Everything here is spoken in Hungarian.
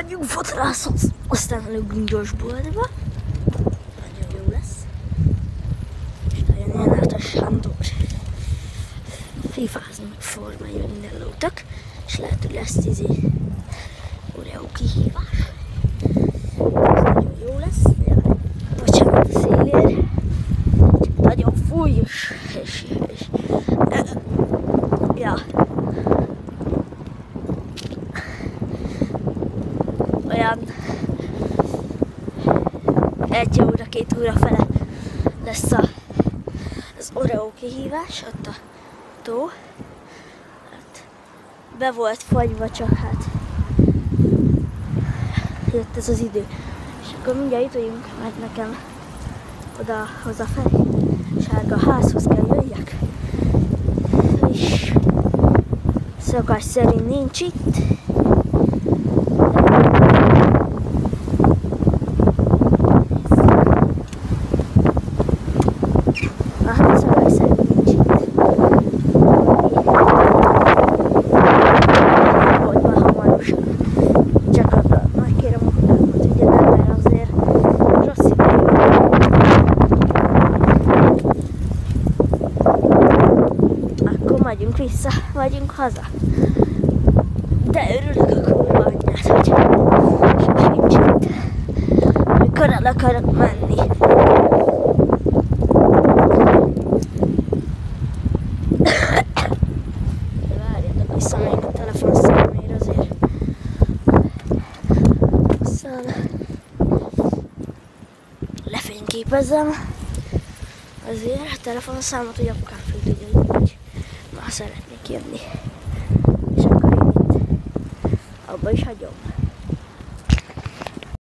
Megyünk fotrászhoz, aztán előbb gyors boltba. Nagyon jó lesz. És nagyon ilyen át a Sándor. Fifázni, meg formány, meg minden lótak. És lehet, hogy lesz Oreo kihívás. Ez nagyon jó lesz. Bocsánat a szélért. Nagyon fúj és ja. Olyan 1 óra, 2 óra fele lesz az Oreo kihívás, ott a tó. Hát, be volt fagyva, csak hát jött ez az idő. És akkor mindjárt itt vagyunk, mert nekem oda hazafelé sárga házhoz kell jöjjek. És szokás szerint nincs itt. Vagyunk haza. De örülök a kurva anyját, hogy sosincs itt. Amikor el akarok menni. Várjatok, visszamegyek a telefonszámért azért. Aztán lefényképezem azért a telefonszámot, hogy apukám fel tudja, hogy már szeretnék jönni. És akkor én itt abba is hagyom.